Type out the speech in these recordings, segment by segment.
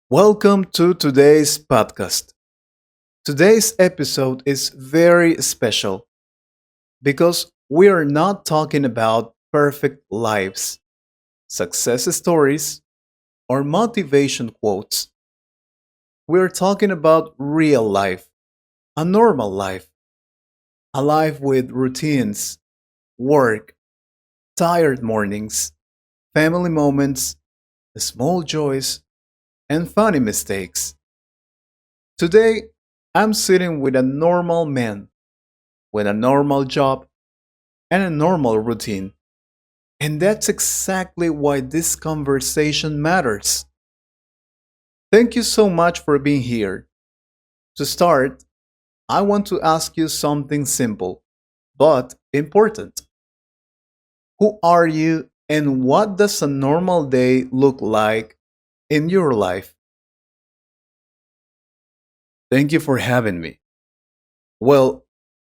Welcome to today's podcast. Today's episode is very special because we are not talking about perfect lives, success stories, or motivation quotes. We're talking about real life, a normal life, a life with routines, work, tired mornings, family moments, small joys, and funny mistakes. Today, I'm sitting with a normal man with a normal job and a normal routine. And that's exactly why this conversation matters. Thank you so much for being here. To start, I want to ask you something simple but important. Who are you and what does a normal day look like in your life? Thank you for having me. Well,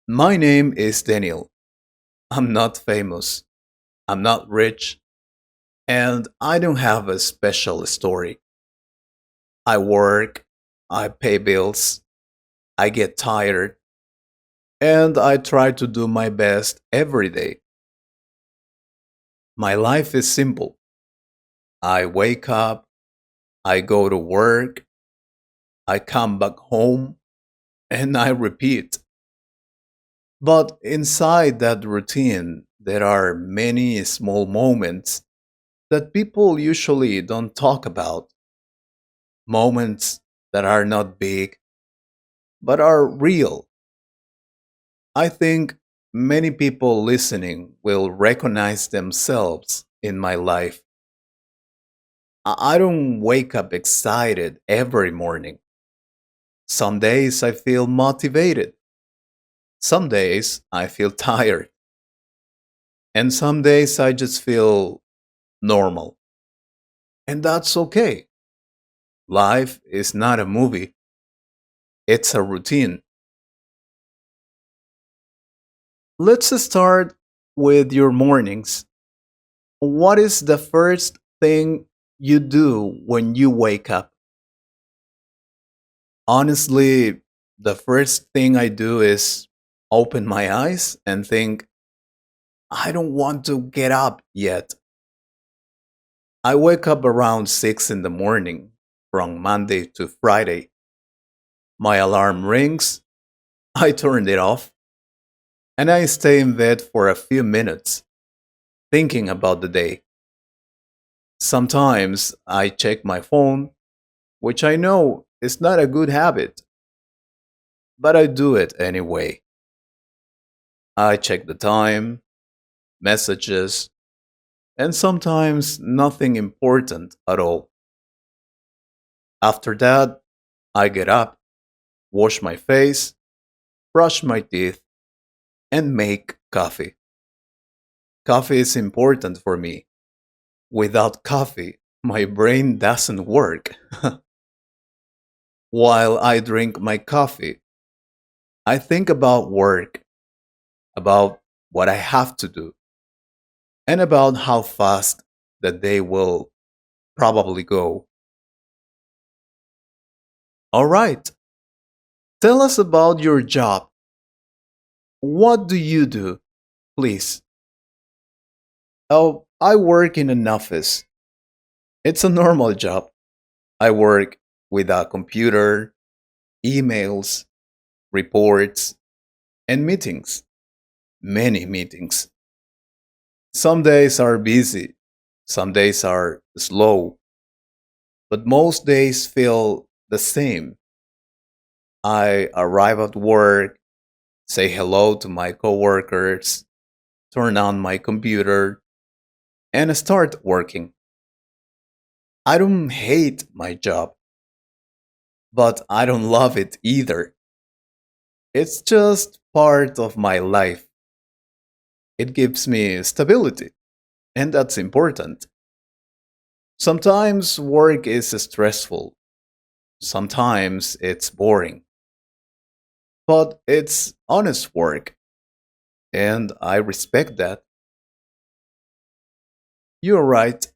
my name is Daniel. I'm not famous, I'm not rich, and I don't have a special story. I work, I pay bills, I get tired, and I try to do my best every day. My life is simple. I wake up, I go to work, I come back home, and I repeat. But inside that routine, there are many small moments that people usually don't talk about. Moments that are not big, but are real. I think many people listening will recognize themselves in my life. I don't wake up excited every morning. Some days I feel motivated. Some days I feel tired. And some days I just feel normal. And that's okay. Life is not a movie, it's a routine. Let's start with your mornings. What is the first thing you do when you wake up? Honestly, the first thing I do is open my eyes and think, I don't want to get up yet. I wake up around 6 in the morning from Monday to Friday. My alarm rings, I turn it off, and I stay in bed for a few minutes thinking about the day. Sometimes I check my phone, which I know is not a good habit, but I do it anyway. I check the time, messages, and sometimes nothing important at all. After that, I get up, wash my face, brush my teeth, and make coffee. Coffee is important for me. Without coffee, my brain doesn't work. While I drink my coffee, I think about work, about what I have to do, and about how fast the day will probably go. All right, tell us about your job. What do you do, please? Oh, I work in an office. It's a normal job. I work with a computer, emails, reports, and meetings. Many meetings. Some days are busy, some days are slow, but most days feel the same. I arrive at work, say hello to my coworkers, turn on my computer, and start working. I don't hate my job, but I don't love it either. It's just part of my life. It gives me stability, and that's important. Sometimes work is stressful, sometimes it's boring, but it's honest work, and I respect that. You're right.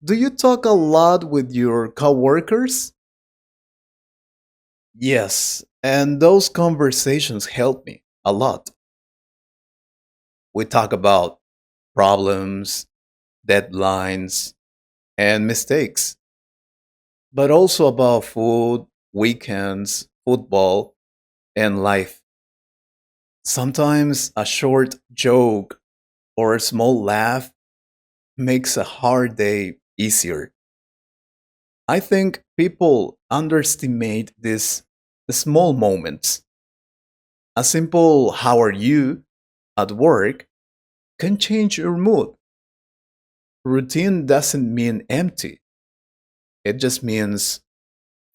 Do you talk a lot with your coworkers? Yes, and those conversations help me a lot. We talk about problems, deadlines, and mistakes, but also about food, weekends, football, and life. Sometimes a short joke or a small laugh makes a hard day easier. I think people underestimate these small moments. A simple "how are you" at work can change your mood. Routine doesn't mean empty, it just means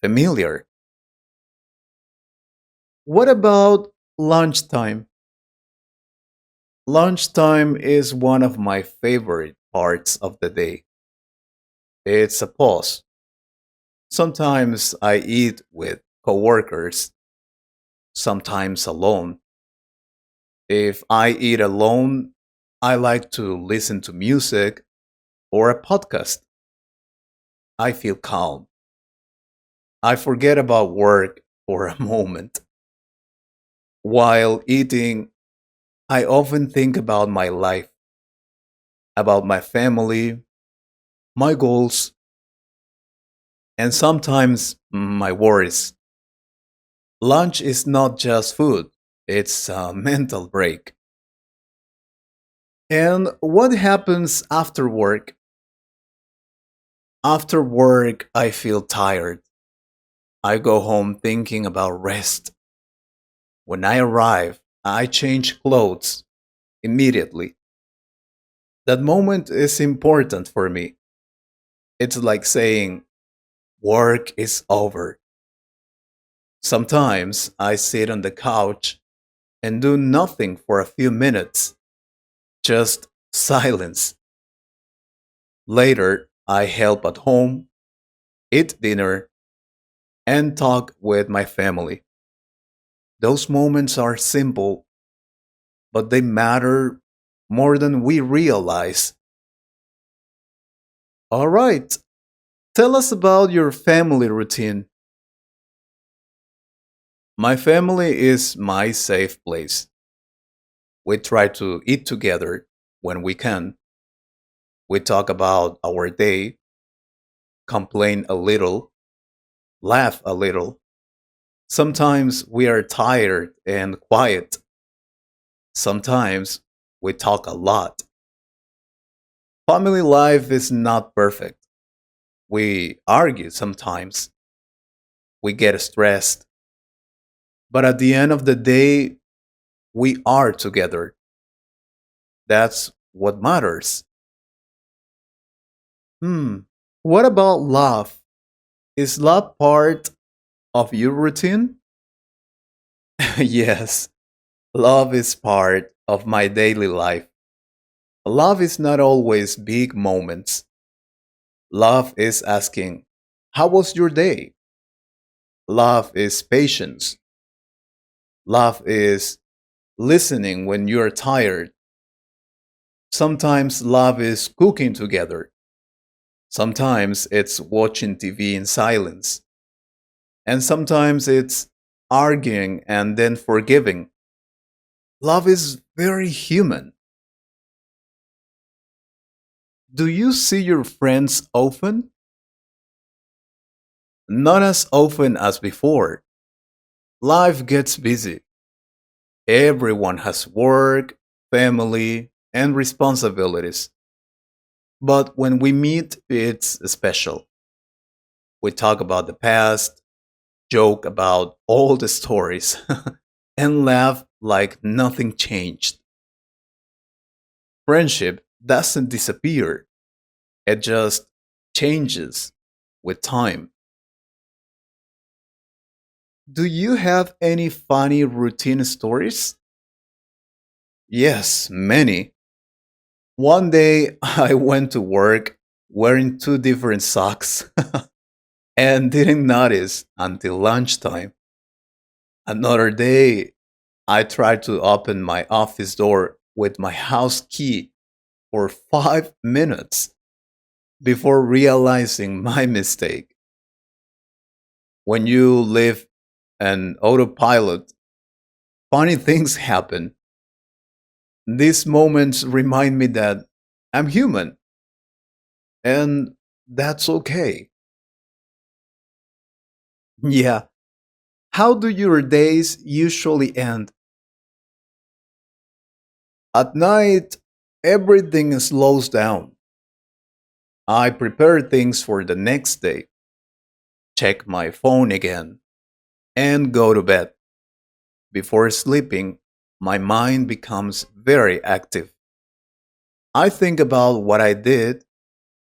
familiar. What about lunchtime? Lunchtime is one of my favorite parts of the day. It's a pause. Sometimes I eat with coworkers, sometimes alone. If I eat alone, I like to listen to music or a podcast. I feel calm. I forget about work for a moment. While eating, I often think about my life, about my family, my goals, and sometimes my worries. Lunch is not just food, it's a mental break. And what happens after work? After work, I feel tired. I go home thinking about rest. When I arrive, I change clothes immediately. That moment is important for me. It's like saying, work is over. Sometimes I sit on the couch and do nothing for a few minutes, just silence. Later, I help at home, eat dinner, and talk with my family. Those moments are simple, but they matter more than we realize. All right, tell us about your family routine. My family is my safe place. We try to eat together when we can. We talk about our day, complain a little, laugh a little. Sometimes we are tired and quiet. Sometimes we talk a lot. Family life is not perfect. We argue sometimes. We get stressed. But at the end of the day, we are together. That's what matters. Hmm. What about love? Is love part of your routine? Yes, love is part of my daily life. Love is not always big moments. Love is asking, how was your day? Love is patience. Love is listening when you're tired. Sometimes love is cooking together. Sometimes it's watching TV in silence. And sometimes it's arguing and then forgiving. Love is very human. Do you see your friends often? Not as often as before. Life gets busy. Everyone has work, family, and responsibilities. But when we meet, it's special. We talk about the past, joke about all the stories, and laugh like nothing changed. Friendship doesn't disappear, it just changes with time. Do you have any funny routine stories? Yes, many. One day I went to work wearing two different socks and didn't notice until lunchtime. Another day I tried to open my office door with my house key for 5 minutes. before realizing my mistake. When you live an autopilot, funny things happen. These moments remind me that I'm human and that's okay. Yeah. How do your days usually end? At night, everything slows down. I prepare things for the next day, check my phone again, and go to bed. Before sleeping, my mind becomes very active. I think about what I did,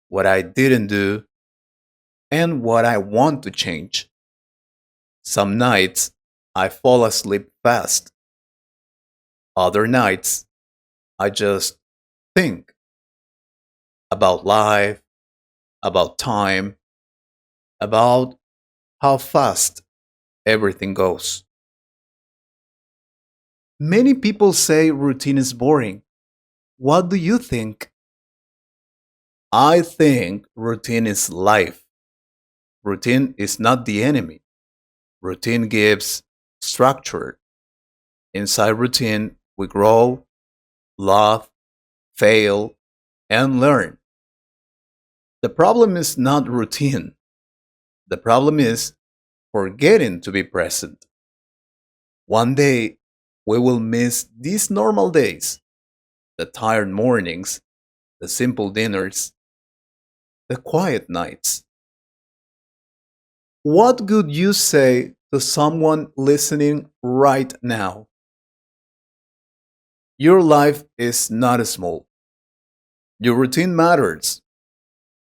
what I didn't do, and what I want to change. Some nights, I fall asleep fast. Other nights, I just think about life, about time, about how fast everything goes. Many people say routine is boring. What do you think? I think routine is life. Routine is not the enemy. Routine gives structure. Inside routine, we grow, laugh, fail, and learn. The problem is not routine. The problem is forgetting to be present. One day, we will miss these normal days, the tired mornings, the simple dinners, the quiet nights. What could you say to someone listening right now? Your life is not small. Your routine matters.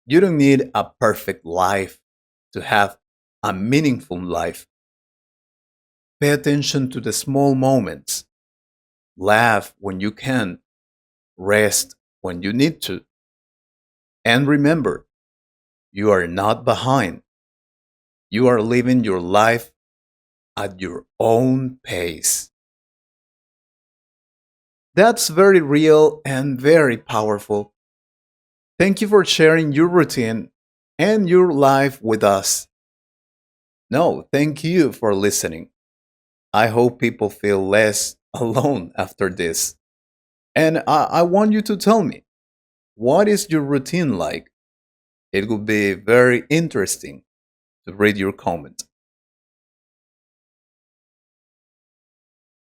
You don't need a perfect life to have a meaningful life. Pay attention to the small moments. Laugh when you can. Rest when you need to. And remember, you are not behind. You are living your life at your own pace. That's very real and very powerful. Thank you for sharing your routine and your life with us. No, thank you for listening. I hope people feel less alone after this. And I want you to tell me, what is your routine like? It would be very interesting to read your comment.